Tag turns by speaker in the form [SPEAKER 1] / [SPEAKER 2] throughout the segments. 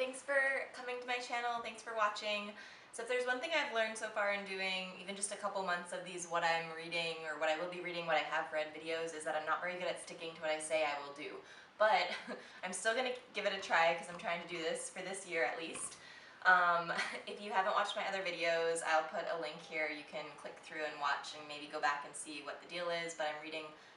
[SPEAKER 1] thanks for coming to my channel, thanks for watching. So if there's one thing I've learned so far in doing even just a couple months of these what I'm reading or what I will be reading, what I have read videos, is that I'm not very good at sticking to what I say I will do. But I'm still going to give it a try because I'm trying to do this for this year at least. If you haven't watched my other videos, I'll put a link here. You can click through and watch and maybe go back and see what the deal is. But I'm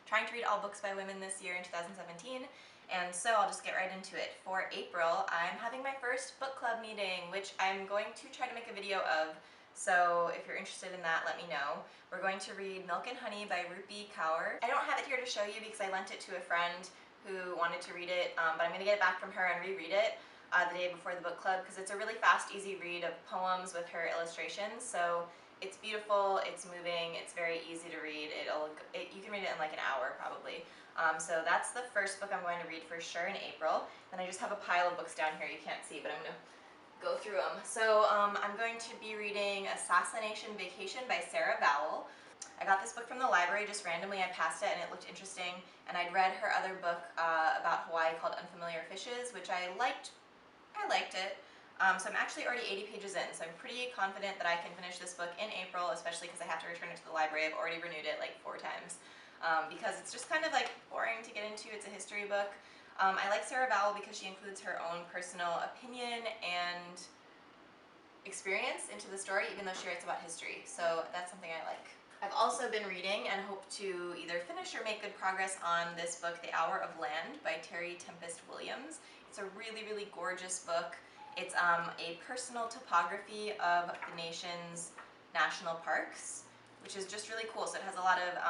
[SPEAKER 1] trying to read all books by women this year in 2017. And so I'll just get right into it. For April, I'm having my first book club meeting, which I'm going to try to make a video of. So if you're interested in that, let me know. We're going to read Milk and Honey by Rupi Kaur. I don't have it here to show you because I lent it to a friend who wanted to read it, but I'm going to get it back from her and reread it the day before the book club because it's a really fast, easy read of poems with her illustrations. So it's beautiful, it's moving, it's very easy to read. You can read it in like an hour probably. So that's the first book I'm going to read for sure in April. And I just have a pile of books down here you can't see, but I'm going to go through them. So I'm going to be reading Assassination Vacation by Sarah Vowell. I got this book from the library just randomly. I passed it and it looked interesting. And I'd read her other book about Hawaii called Unfamiliar Fishes, which I liked. I liked it. So I'm actually already 80 pages in, so I'm pretty confident that I can finish this book in April, especially because I have to return it to the library. I've already renewed it like 4 times because it's just kind of like boring to get into. It's a history book. I like Sarah Vowell because she includes her own personal opinion and experience into the story, even though she writes about history. So that's something I like. I've also been reading and hope to either finish or make good progress on this book, The Hour of Land by Terry Tempest Williams. It's a really, really gorgeous book. It's a personal topography of the nation's national parks, which is just really cool. So it has a lot of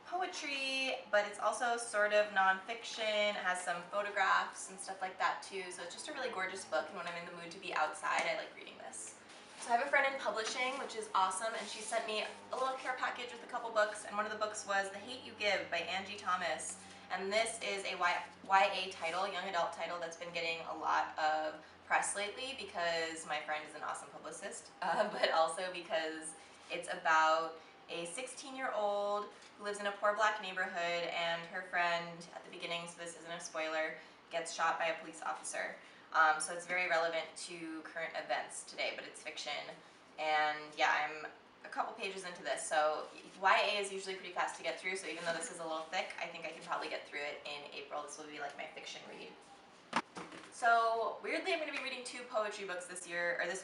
[SPEAKER 1] poetry, but it's also sort of nonfiction. It has some photographs and stuff like that too. So it's just a really gorgeous book, and when I'm in the mood to be outside, I like reading this. So I have a friend in publishing, which is awesome, and she sent me a little care package with a couple books, and one of the books was The Hate You Give by Angie Thomas. And this is a YA title, young adult title, that's been getting a lot of press lately because my friend is an awesome publicist, but also because it's about a 16-year-old who lives in a poor black neighborhood, and her friend, at the beginning, so this isn't a spoiler, gets shot by a police officer. So it's very relevant to current events today, but it's fiction. And yeah, I'm a couple pages into this, so YA is usually pretty fast to get through, so even though this is a little thick, I think I can probably get through it in April. This will be like my fiction read. So weirdly, I'm going to be reading 2 poetry books this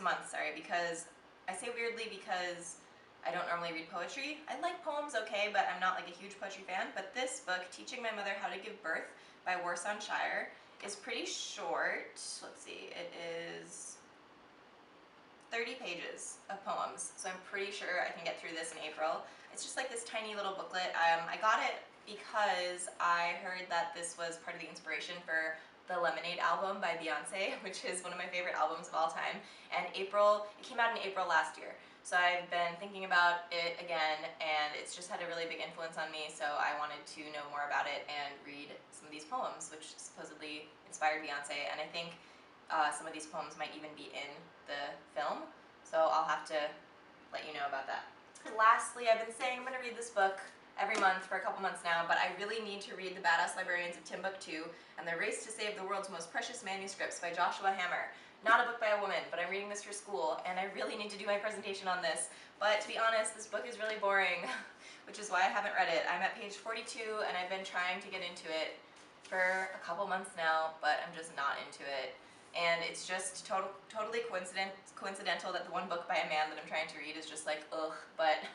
[SPEAKER 1] month, because I say weirdly because I don't normally read poetry. I like poems okay, but I'm not like a huge poetry fan. But this book, Teaching My Mother How to Give Birth by Warsan Shire, is pretty short. Let's see, it is 30 pages of poems, so I'm pretty sure I can get through this in April. It's just like this tiny little booklet. I got it because I heard that this was part of the inspiration for the Lemonade album by Beyonce, which is one of my favorite albums of all time. And it came out in April last year. So I've been thinking about it again, and it's just had a really big influence on me, so I wanted to know more about it and read some of these poems, which supposedly inspired Beyonce, and I think some of these poems might even be in the film, so I'll have to let you know about that. Lastly, I've been saying I'm going to read this book every month for a couple months now, but I really need to read The Badass Librarians of Timbuktu and The Race to Save the World's Most Precious Manuscripts by Joshua Hammer. Not a book by a woman, but I'm reading this for school, and I really need to do my presentation on this. But to be honest, this book is really boring, which is why I haven't read it. I'm at page 42, and I've been trying to get into it for a couple months now, but I'm just not into it. And it's just totally coincidental that the one book by a man that I'm trying to read is just like, ugh, but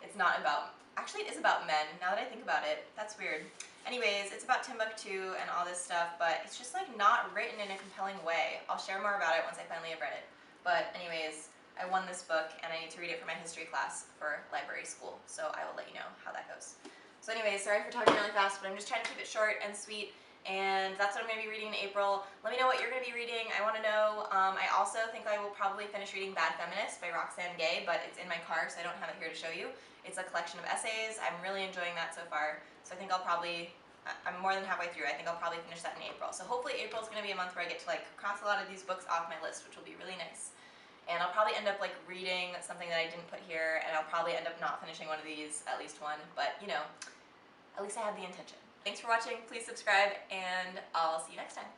[SPEAKER 1] it's not about, actually it is about men, now that I think about it. That's weird. Anyways, it's about Timbuktu and all this stuff, but it's just like not written in a compelling way. I'll share more about it once I finally have read it. But anyways, I won this book and I need to read it for my history class for library school, so I will let you know how that goes. So anyways, sorry for talking really fast, but I'm just trying to keep it short and sweet. And that's what I'm going to be reading in April. Let me know what you're going to be reading. I want to know. I also think I will probably finish reading Bad Feminist by Roxane Gay, but it's in my car, so I don't have it here to show you. It's a collection of essays. I'm really enjoying that so far. So I think I'm more than halfway through. I think I'll probably finish that in April. So hopefully April's going to be a month where I get to like cross a lot of these books off my list, which will be really nice. And I'll probably end up like reading something that I didn't put here, and I'll probably end up not finishing one of these, at least one, but you know, at least I have the intention. Thanks for watching, please subscribe, and I'll see you next time.